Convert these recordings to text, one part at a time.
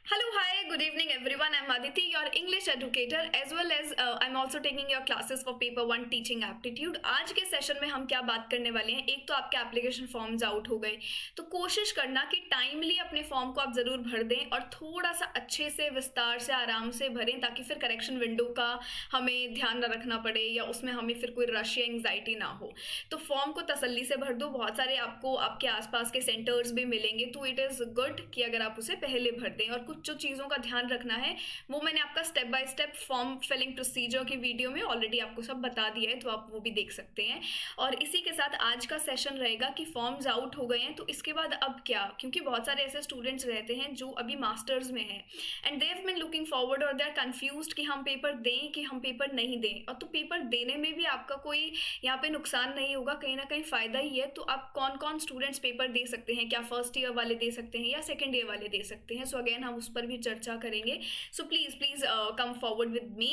Hello, hi, good evening everyone. I'm Aditi, your English educator as well as I'm also taking your classes for paper 1 teaching aptitude. आज के session में हम क्या बात करने वाले हैं, एक तो आपके एप्लीकेशन फॉर्म्स आउट हो गए, तो कोशिश करना कि टाइमली अपने फॉर्म को आप ज़रूर भर दें और थोड़ा सा अच्छे से विस्तार से आराम से भरें ताकि फिर करेक्शन विंडो का हमें ध्यान न रखना पड़े या उसमें हमें फिर कोई रश या एंग्जाइटी ना हो। तो फॉर्म को तसल्ली से भर दो, बहुत सारे आपको आपके आसपास के सेंटर्स भी मिलेंगे, तो इट इज़ गुड कि अगर आप उसे पहले भर दें। और कुछ जो चीज़ों का ध्यान रखना है वो मैंने आपका step by step form filling procedure की वीडियो में ऑलरेडी आपको सब बता दिया है, तो आप वो भी देख सकते हैं। और इसी के साथ आज का सेशन रहेगा कि फॉर्म्स आउट हो गए हैं तो इसके बाद अब क्या, क्योंकि बहुत सारे ऐसे स्टूडेंट्स रहते हैं जो अभी मास्टर्स में हैं and they have been looking forward और दे आर कंफ्यूज्ड कि हम पेपर दें कि हम पेपर नहीं दें। और तो पेपर देने में भी आपका कोई यहाँ पे नुकसान नहीं होगा, कहीं ना कहीं फ़ायदा ही है। तो आप कौन कौन स्टूडेंट्स पेपर दे सकते हैं, क्या फर्स्ट ईयर वाले दे सकते हैं या सेकेंड ईयर वाले दे सकते हैं, सो अगेन हम उस पर भी चर्चा करेंगे। So please please come forward with me.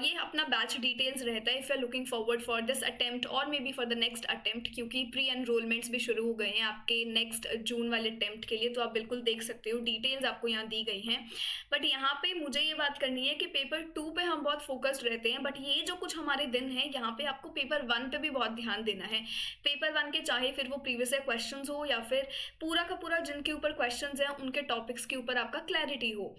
ये अपना बैच डिटेल्स रहता है if you are looking forward for this attempt और may be for the next attempt, क्योंकि प्री एनरोलमेंट्स भी शुरू हो गए हैं आपके नेक्स्ट जून वाले अटेम्प्ट के लिए, तो आप बिल्कुल देख सकते हो, डिटेल्स आपको यहाँ दी गई हैं। बट यहाँ पे मुझे ये बात करनी है कि पेपर 2 पे हम बहुत फोकस्ड रहते हैं, बट ये जो कुछ हमारे दिन हैं यहाँ पे आपको पेपर 1 पे भी बहुत ध्यान देना है। पेपर 1 के चाहे फिर वो प्रीवियस ईयर क्वेश्चंस हो या फिर पूरा का पूरा जिनके ऊपर क्वेश्चंस हैं उनके टॉपिक्स के ऊपर आपका क्लैरिटी हो,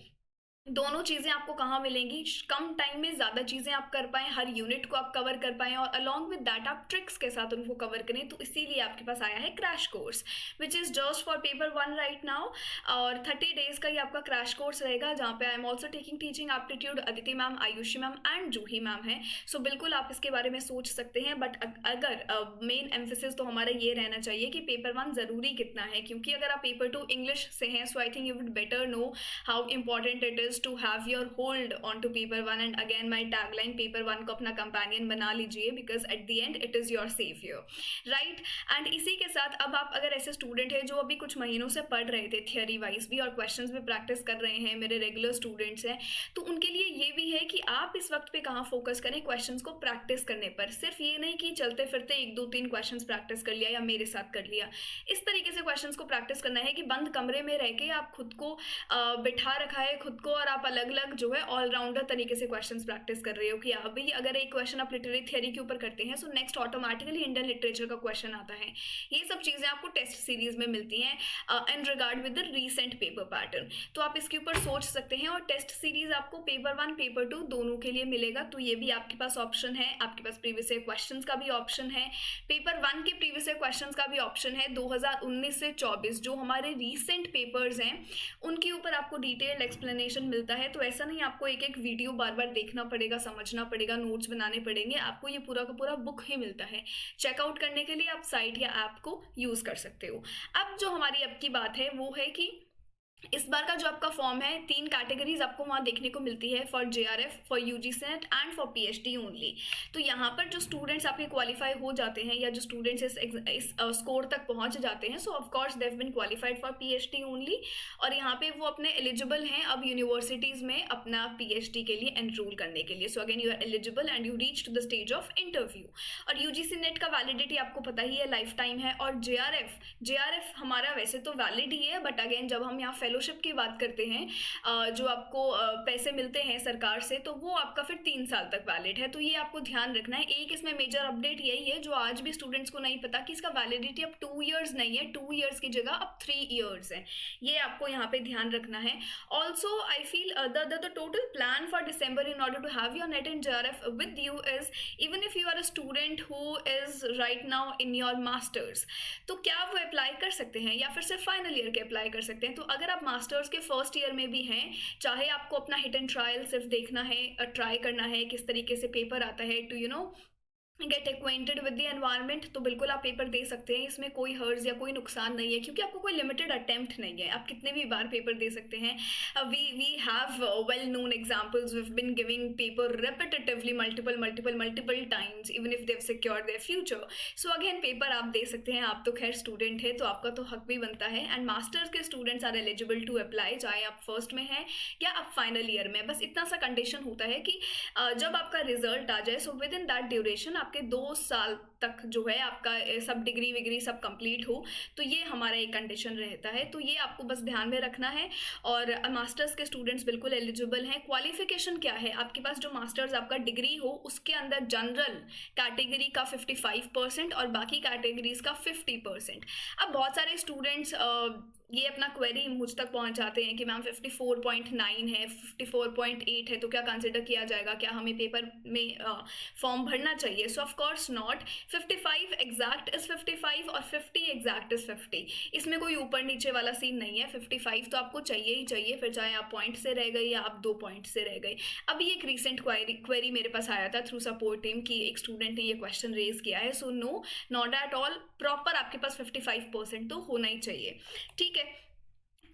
दोनों चीज़ें आपको कहाँ मिलेंगी, कम टाइम में ज़्यादा चीज़ें आप कर पाएँ, हर यूनिट को आप कवर कर पाएँ और अलॉन्ग विद दैट आप ट्रिक्स के साथ उनको कवर करें। तो इसीलिए आपके पास आया है crash course which is just for paper 1 right now. और 30 डेज़ का ये आपका क्रैश कोर्स रहेगा जहाँ पे I am also taking teaching aptitude, Aditi ma'am, Ayushi ma'am and Juhi ma'am है। सो बिल्कुल आप इसके बारे में सोच सकते हैं, बट अगर मेन एम्फेसिस तो हमारा ये रहना चाहिए कि पेपर 1 ज़रूरी कितना है, क्योंकि अगर आप पेपर 2 इंग्लिश से हैं so I think you would better know how important it is to have your hold on to paper 1 and again my tagline paper 1 को अपना companion बना लीजिए because at the end it is your savior, right? and इसी के साथ अब आप अगर ऐसे स्टूडेंट हैं जो अभी कुछ महीनों से पढ़ रहे थे थियोरी वाइज भी और क्वेश्चंस भी प्रैक्टिस कर रहे हैं, मेरे रेगुलर स्टूडेंट्स हैं, तो उनके लिए ये भी है कि आप इस वक्त पे कहाँ फोकस करें क्वेश्चंस को प्रैक्टिस करने पर। सिर्फ ये नहीं कि चलते फिरते 1 2 3 क्वेश्चंस प्रैक्टिस कर लिया या मेरे साथ कर लिया, इस तरीके से क्वेश्चंस को प्रैक्टिस करना है कि बंद कमरे में रह के आप खुद को बिठा रखा है खुद को और आप अलग अलग जो है ऑलराउंडर तरीके से क्वेश्चंस प्रैक्टिस कर रहे हो कि अभी अगर एक क्वेश्चन आप लिटरेरी थियरी के ऊपर करते हैं so next automatically Indian literature का क्वेश्चन आता है। ये सब चीज़ें आपको टेस्ट सीरीज में मिलती हैं in regard with the recent paper pattern, तो आप इसके ऊपर सोच सकते हैं। और टेस्ट सीरीज आपको पेपर 1 पेपर 2 दोनों के लिए मिलेगा, तो ये भी आपके पास ऑप्शन है। आपके पास प्रीवियस ईयर क्वेश्चन का भी ऑप्शन है, पेपर 1 के प्रीवियस ईयर क्वेश्चन का भी ऑप्शन है। 2019 से 24 जो हमारे रीसेंट पेपर्स हैं उनके ऊपर आपको डिटेल्ड एक्सप्लेनेशन मिलता है। तो ऐसा नहीं आपको एक एक वीडियो बार बार देखना पड़ेगा, समझना पड़ेगा, नोट्स बनाने पड़ेंगे, आपको ये पूरा का पूरा बुक ही मिलता है। चेकआउट करने के लिए आप साइट या ऐप को यूज कर सकते हो। अब जो हमारी अब की बात है वो है कि इस बार का जो आपका फॉर्म है 3 कैटेगरीज आपको वहाँ देखने को मिलती है, for JRF, for UGC net and for PhD only. तो यहाँ पर जो स्टूडेंट्स आपके क्वालिफाई हो जाते हैं या जो स्टूडेंट्स इस स्कोर तक पहुँच जाते हैं so of course they have been qualified for PhD only, और यहाँ पे वो अपने एलिजिबल हैं अब यूनिवर्सिटीज़ में अपना पीएचडी के लिए एनरोल करने के लिए। So again you are eligible and you reach to the stage of interview. और यूजीसी नेट का वैलिडिटी आपको पता ही है, लाइफ टाइम है। और जेआरएफ हमारा वैसे तो वैलिड ही है, बट अगेन जब हम यहाँ फेलोशिप की बात करते हैं जो आपको पैसे मिलते हैं सरकार से, तो वो आपका फिर 3 साल तक वैलिड है। तो ये आपको ध्यान रखना है। एक इसमें मेजर अपडेट यही है जो आज भी स्टूडेंट्स को नहीं पता कि इसका वैलिडिटी अब 2 इयर्स नहीं है, 2 इयर्स की जगह अब 3 इयर्स है। ये आपको यहाँ पे ध्यान रखना है। Also I feel the total plan for December in order to have your NET in JRF with you is, even if you are a student who is right now in your masters, तो क्या वो apply कर सकते हैं या फिर सिर्फ final year के अप्लाई कर सकते हैं। तो अगर आप मास्टर्स के फर्स्ट ईयर में भी हैं, चाहे आपको अपना हिट एंड ट्रायल सिर्फ देखना है, ट्राई करना है किस तरीके से पेपर आता है, to get acquainted with the environment, तो बिल्कुल आप पेपर दे सकते हैं। इसमें कोई हर्ज या कोई नुकसान नहीं है क्योंकि आपको कोई लिमिटेड अटेम्प्ट नहीं है, आप कितने भी बार पेपर दे सकते हैं। We have well known examples, we have been giving paper repetitively multiple times even if they have secured their future. So again paper आप दे सकते हैं। आप तो खैर स्टूडेंट है तो आपका तो हक भी बनता है। एंड मास्टर्स के students are eligible to apply, चाहे आप फर्स्ट में हैं या आप फाइनल ईयर में। बस इतना सा कंडीशन होता है कि जब आपका रिजल्ट आ जाए so with in that duration आपके 2 साल तक जो है आपका सब डिग्री विग्री सब कंप्लीट हो, तो ये हमारा एक कंडीशन रहता है। तो ये आपको बस ध्यान में रखना है। और मास्टर्स के स्टूडेंट्स बिल्कुल एलिजिबल हैं। क्वालिफिकेशन क्या है, आपके पास जो मास्टर्स आपका डिग्री हो उसके अंदर जनरल कैटेगरी का 55% और बाकी कैटेगरीज का 50%। अब बहुत सारे स्टूडेंट्स ये अपना क्वेरी मुझ तक पहुंचाते हैं कि मैम 54.9 है, 54.8 है, तो क्या कंसिडर किया जाएगा, क्या हमें पेपर में फॉर्म भरना चाहिए? सो of course not. 55 exact is 55 और 50 एग्जैक्ट इज 50। इसमें कोई ऊपर नीचे वाला सीन नहीं है। 55 तो आपको चाहिए ही चाहिए, फिर चाहे आप पॉइंट से रह गए या आप 2 पॉइंट से रह गए। अभी एक रिसेंट क्वेरी मेरे पास आया था थ्रू सपोर्ट टीम की एक स्टूडेंट ने ये क्वेश्चन रेज किया है। So no, not at all, proper आपके पास 55% तो होना ही चाहिए। ठीक है,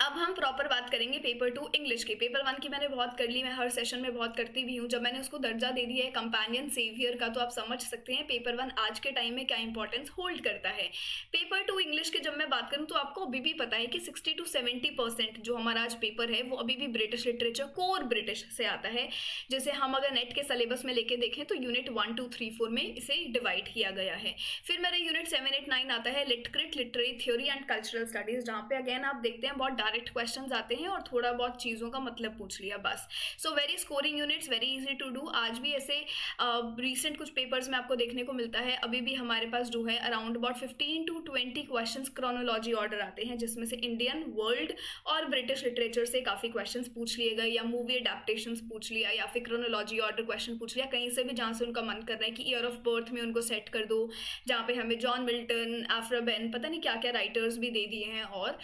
अब हम प्रॉपर बात करेंगे पेपर 2 इंग्लिश की। पेपर 1 की मैंने बहुत कर ली, मैं हर सेशन में बहुत करती भी हूँ। जब मैंने उसको दर्जा दे दिया है कंपेनियन सेवियर का, तो आप समझ सकते हैं पेपर 1 आज के टाइम में क्या इंपॉर्टेंस होल्ड करता है। पेपर 2 इंग्लिश की जब मैं बात करूँ तो आपको अभी भी पता है कि 60 to 70% जो हमारा आज पेपर है वो अभी भी ब्रिटिश लिटरेचर, कोर ब्रिटिश से आता है। जैसे हम अगर नेट के सिलेबस में लेके देखें तो यूनिट 1, 2, 3, 4 में इसे डिवाइड किया गया है। फिर मेरा यूनिट 7, 8, 9 आता है lit crit, literary theory and cultural studies, जहाँ पे अगेन आप देखते हैं बहुत डायरेक्ट क्वेश्चंस आते हैं और थोड़ा बहुत चीज़ों का मतलब पूछ लिया बस। So very scoring units, very easy to do. आज भी ऐसे रिसेंट कुछ पेपर्स में आपको देखने को मिलता है, अभी भी हमारे पास जो है around about 15 to 20 questions chronology order आते हैं, जिसमें से इंडियन, वर्ल्ड और ब्रिटिश लिटरेचर से काफ़ी क्वेश्चंस पूछ लिए गए, या मूवी अडेप्टेशंस पूछ लिया, या फिर क्रोनोलॉजी ऑर्डर क्वेश्चन पूछ लिया, कहीं से भी जहाँ से उनका मन कर रहा है कि ईयर ऑफ बर्थ में उनको सेट कर दो, जहाँ पे हमें जॉन मिल्टन, एफ्रा बेन, पता नहीं क्या क्या राइटर्स भी दे दिए हैं। और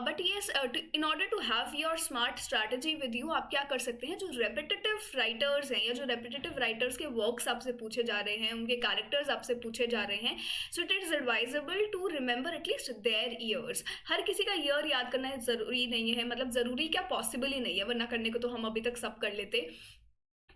but yes, in order to have your smart strategy with you, आप क्या कर सकते हैं, जो रेपिटेटिव राइटर्स हैं या जो रेपिटेटिव राइटर्स के वर्क्स आपसे पूछे जा रहे हैं, उनके कैरेक्टर्स आपसे पूछे जा रहे हैं, so it is advisable to remember at least their years. हर किसी का ईयर याद करना ज़रूरी नहीं है, मतलब ज़रूरी क्या, पॉसिबल ही नहीं है, वरना करने को तो हम अभी तक सब कर लेते।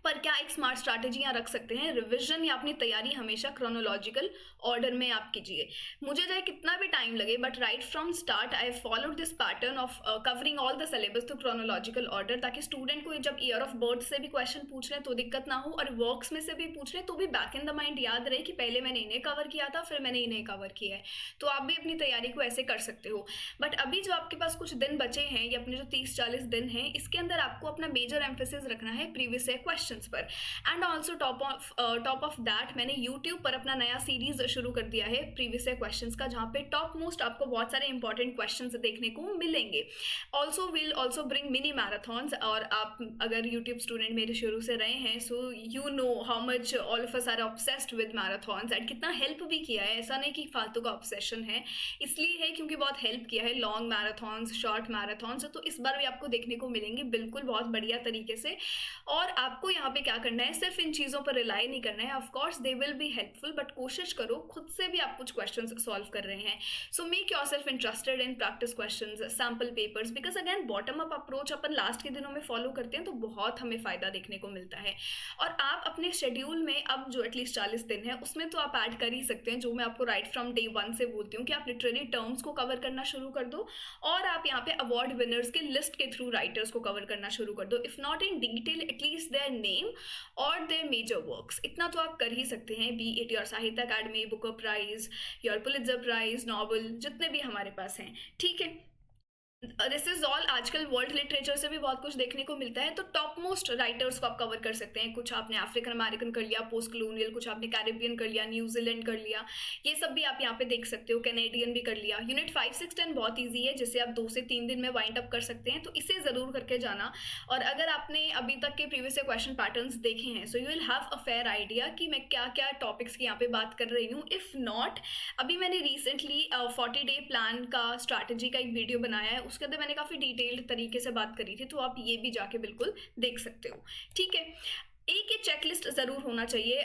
पर क्या एक स्मार्ट स्ट्रैटेजियाँ रख सकते हैं, रिविजन या अपनी तैयारी हमेशा क्रोनोलॉजिकल ऑर्डर में आप कीजिए। मुझे चाहे कितना भी टाइम लगे, but right from start I followed this pattern of covering all the syllabus through chronological order, ताकि स्टूडेंट को जब ईयर ऑफ बर्थ से भी क्वेश्चन पूछ लें तो दिक्कत ना हो, और वर्क्स में से भी पूछ लें तो भी बैक इन द माइंड याद रहे कि पहले मैंने इन्हें कवर किया था, फिर मैंने इन्हें कवर किया है। तो आप भी अपनी तैयारी को ऐसे कर सकते हो। बट अभी जो आपके पास कुछ दिन बचे हैं, या अपने जो 30-40 दिन हैं, इसके अंदर आपको अपना मेजर एम्फेसिस रखना है प्रीवियस ईयर क्वेश्चंस पर। And also top of that मैंने यूट्यूब पर अपना नया सीरीज शुरू कर दिया है प्रीवियस ईयर क्वेश्चंस का, जहाँ पे टॉप मोस्ट आपको बहुत सारे इंपॉर्टेंट क्वेश्चंस देखने को मिलेंगे। Also will also bring mini marathons, और आप अगर यूट्यूब स्टूडेंट मेरे शुरू से रहे हैं, so you know how much all of us are obsessed with marathons, and कितना हेल्प भी किया है। ऐसा नहीं कि फालतू का ऑब्सेशन है, इसलिए है क्योंकि बहुत हेल्प किया है, लॉन्ग मैराथॉन्स, शॉर्ट मैराथॉन्स। तो इस बार भी आपको देखने को मिलेंगे बिल्कुल बहुत बढ़िया तरीके से। और आपको यहाँ पे क्या करना है, सिर्फ इन चीज़ों पर रिलाई नहीं करना है। Of course they will be helpful, but कोशिश करो खुद से भी आप कुछ क्वेश्चंस सॉल्व कर रहे हैं। So make yourself interested in practice questions, sample papers, because again bottom up approach upon last के दिनों में फॉलो करते हैं तो बहुत हमें फ़ायदा देखने को मिलता है। और आप अपने शेड्यूल में अब जो एटलीस्ट 40 दिन है उसमें तो आप ऐड कर ही सकते हैं, जो मैं आपको राइट फ्रॉम डे 1 से बोलती हूँ कि आप लिटरेरी टर्म्स को कवर करना शुरू कर दो, और आप यहाँ पे अवार्ड विनर्स के लिस्ट के थ्रू राइटर्स को कवर करना शुरू कर दो। If not in detail, at least their name और देयर मेजर वर्क्स, इतना तो आप कर ही सकते हैं। B it your Sahitya Akademi, Booker prize, your Pulitzer prize, novel, जितने भी हमारे पास हैं, ठीक है। This is all. आजकल वर्ल्ड लिटरेचर से भी बहुत कुछ देखने को मिलता है, तो टॉप मोस्ट राइटर्स को आप कवर कर सकते हैं। कुछ आपने अफ्रीकन अमेरिकन कर लिया, पोस्ट कॉलोनियल, कुछ आपने कैरिबियन कर लिया, न्यूजीलैंड कर लिया, ये सब भी आप यहाँ पे देख सकते हो। कैनेडियन भी कर लिया। यूनिट 5, 6, 10 बहुत ईजी है, जिसे आप 2 से 3 दिन में वाइंड अप कर सकते हैं, तो इसे ज़रूर करके जाना। और अगर आपने अभी तक के प्रीवियस क्वेश्चन पैटर्न्स देखे हैं, so you will have a fair idea कि मैं क्या क्या टॉपिक्स की यहाँ पे बात कर रही हूँ। इफ़ नॉट, अभी मैंने रिसेंटली 40 डे प्लान का स्ट्रैटेजी का एक वीडियो बनाया है, उसके अंदर मैंने काफ़ी डिटेल्ड तरीके से बात करी थी, तो आप ये भी जाके बिल्कुल देख सकते हो, ठीक है। एक ये चेकलिस्ट ज़रूर होना चाहिए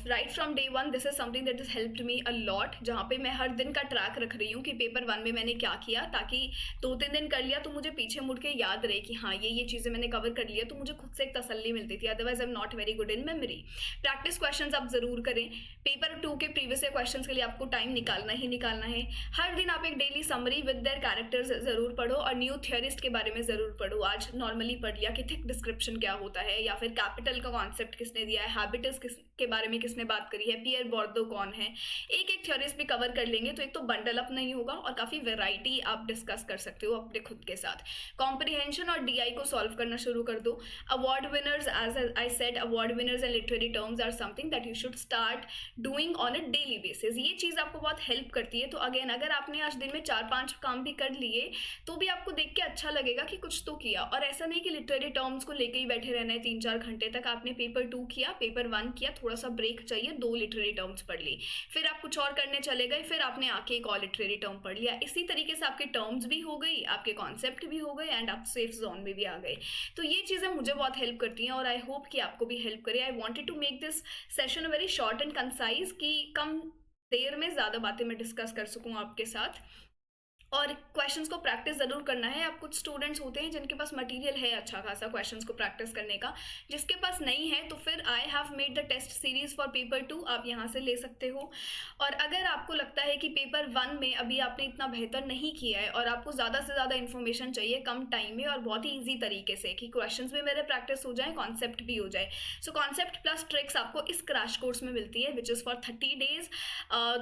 right from day 1। This is something that is helped me a lot, जहाँ पे मैं हर दिन का ट्रैक रख रही हूँ कि पेपर 1 में मैंने क्या किया, ताकि 2-3 दिन कर लिया तो मुझे पीछे मुड़ के याद रहे कि हाँ ये चीज़ें मैंने कवर कर लिया, तो मुझे खुद से एक तसल्ली मिलती थी। Otherwise I am not very good in memory. Practice question आप ज़रूर करें। पेपर 2 के प्रीवियस क्वेश्चन के लिए आपको टाइम निकालना ही निकालना है। हर दिन आप एक daily summary with their characters ज़रूर पढ़ो, और न्यू थियरिस्ट के बारे में ज़रूर पढ़ो। आज नॉर्मली पढ़ लिया कि थिक डिस्क्रिप्शन क्या होता है, या फिर कैपिटल का कॉन्सेप्ट किसने दिया है, हैबिटस किस के बारे में किसने बात करी है, पियर बोर्दो कौन है, एक एक थ्योरीज भी कवर कर लेंगे तो एक तो बंडल अप नहीं होगा और काफ़ी वेराइटी आप डिस्कस कर सकते हो अपने खुद के साथ। कॉम्प्रिहेंशन और डीआई को सॉल्व करना शुरू कर दो। Award winners, as I said, award winners and literary terms are something that you should start doing on a daily basis. ये चीज़ आपको बहुत हेल्प करती है। तो अगेन अगर आपने आज दिन में 4-5 काम भी कर लिए तो भी आपको देख के अच्छा लगेगा कि कुछ तो किया। और ऐसा नहीं कि लिटरेरी टर्म्स को लेके ही बैठे रहना है 3-4 घंटे तक। आपने पेपर 2 किया, पेपर 1 किया, थोड़ा सा ब्रेक चाहिए, 2 लिटरेरी टर्म्स पढ़ ली, फिर आप कुछ और करने चले गए, फिर आपने आके एक और लिटरेरी टर्म पढ़ लिया। इसी तरीके से आपके टर्म्स भी हो गई, आपके कॉन्सेप्ट भी हो गए एंड आप सेफ जोन में भी आ गए। तो ये चीज़ें मुझे बहुत हेल्प करती हैं और आई होप कि आपको भी हेल्प करे। I wanted to make this session very short and concise कि कम देर में ज़्यादा बातें मैं डिस्कस कर सकूँ आपके साथ। और क्वेश्चंस को प्रैक्टिस ज़रूर करना है। आप कुछ स्टूडेंट्स होते हैं जिनके पास मटेरियल है अच्छा खासा क्वेश्चंस को प्रैक्टिस करने का, जिसके पास नहीं है तो फिर I have made the test series for paper 2, आप यहाँ से ले सकते हो। और अगर आपको लगता है कि पेपर 1 में अभी आपने इतना बेहतर नहीं किया है और आपको ज़्यादा से ज़्यादा इन्फॉर्मेशन चाहिए कम टाइम में और बहुत ही ईजी तरीके से कि क्वेश्चंस भी मेरे प्रैक्टिस हो जाए, कॉन्सेप्ट भी हो जाए, सो कॉन्सेप्ट प्लस ट्रिक्स आपको इस क्रैश कोर्स में मिलती है विच इज़ फॉर 30 डेज।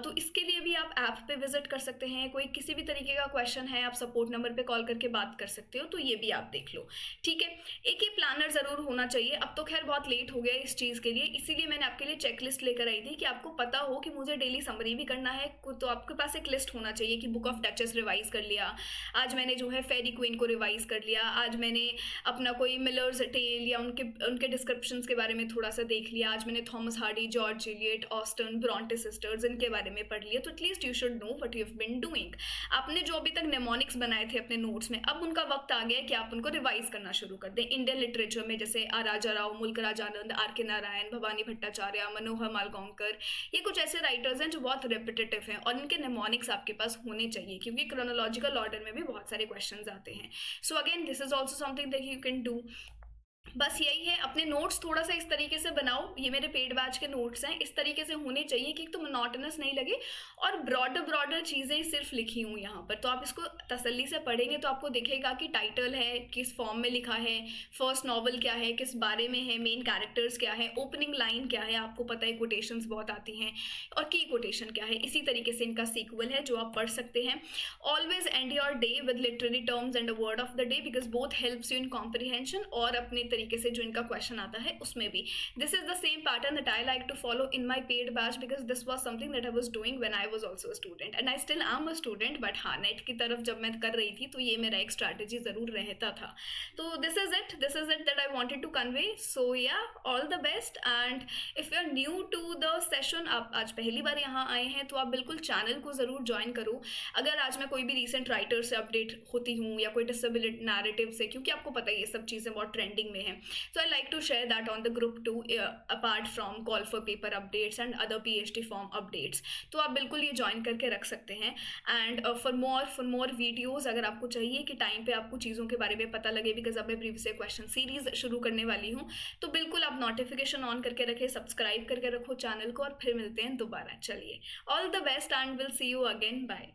तो इसके लिए भी आप ऐप पे विजिट कर सकते हैं। कोई किसी भी तरीके का क्वेश्चन है आप सपोर्ट नंबर पे कॉल करके बात कर सकते हो, तो ये भी आप देख लो, ठीक है। एक ये प्लानर ज़रूर होना चाहिए। अब तो खैर बहुत लेट हो गया इस चीज़ के लिए, इसीलिए मैंने आपके लिए चेकलिस्ट लेकर आई थी कि आपको पता हो कि मुझे डेली समरी भी करना है, तो आपके पास एक लिस्ट होना चाहिए कि बुक ऑफ डचेस रिवाइज कर लिया, आज मैंने जो है फेरी क्वीन को रिवाइज कर लिया, आज मैंने अपना कोई मिलर्स टेल या उनके डिस्क्रिप्शंस के बारे में थोड़ा सा देख लिया, आज मैंने Thomas Hardy, George Eliot, Austen, Bronte sisters, इनके बारे में पढ़ लिया। तो at least you should know what you have been doing. आपने जो अभी तक नेमोनिक्स बनाए थे अपने नोट्स में, अब उनका वक्त आ गया है कि आप उनको रिवाइज करना शुरू कर दें। इंडियन लिटरेचर में जैसे राजा राव, मुल्क राजानंद, आर के नारायण, भवानी भट्टाचार्य, मनोहर मालगांवकर, ये कुछ ऐसे राइटर्स हैं जो बहुत रेपिटेटिव हैं और इनके नेमोनिक्स आपके पास होने चाहिए क्योंकि क्रोनोलॉजिकल ऑर्डर में भी बहुत सारे क्वेश्चंस आते हैं। So again this is also something that you can do. बस यही है, अपने नोट्स थोड़ा सा इस तरीके से बनाओ, ये मेरे पेड बैच के नोट्स हैं, इस तरीके से होने चाहिए कि तो मोनोटोनस नहीं लगे और ब्रॉडर चीज़ें सिर्फ लिखी हूँ यहाँ पर। तो आप इसको तसल्ली से पढ़ेंगे तो आपको दिखेगा कि टाइटल है, किस फॉर्म में लिखा है, फर्स्ट नॉवल क्या है, किस बारे में है, मेन कैरेक्टर्स क्या है, ओपनिंग लाइन क्या है, आपको पता है कोटेशंस बहुत आती हैं, और की कोटेशन क्या है। इसी तरीके से इनका सीक्वल है जो आप पढ़ सकते हैं। Always and your day with literary terms and a word of the day because both helps you in comprehension और अपने तरीके से जो इनका क्वेश्चन आता है उसमें भी। This is the same pattern that I like to follow in my paid batch because this was something that I was doing when I was also a student and I still am a student, but हाँ NET की तरफ जब मैं कर रही थी तो ये मेरा एक स्ट्रैटेजी जरूर रहता था। तो this is it that I wanted to convey. So yeah, all the best. And if you are new to the session, आप आज पहली बार यहाँ आए हैं तो आप बिल्कुल चैनल को जरूर ज्वाइन करो। अगर आज मैं कोई भी रिसेंट राइटर से अपडेट होती हूँ या कोई डिसेबिलिटी नैरेटिव से, क्योंकि आपको पता है ये सब चीज़ें बहुत ट्रेंडिंग में है, so I like to share that on the group too, apart from call for paper updates and other PhD form updates। तो आप बिल्कुल ये ज्वाइन करके रख सकते हैं। एंड फॉर मोर वीडियोज़ अगर आपको चाहिए कि टाइम पे आपको चीज़ों के बारे में पता लगे, बिकॉज अब मैं प्रीवियस क्वेश्चन सीरीज शुरू करने वाली हूँ, तो बिल्कुल आप नोटिफिकेशन ऑन करके रखें, सब्सक्राइब करके रखो चैनल को, और फिर मिलते हैं दोबारा। चलिए, all the best and will see you again, bye.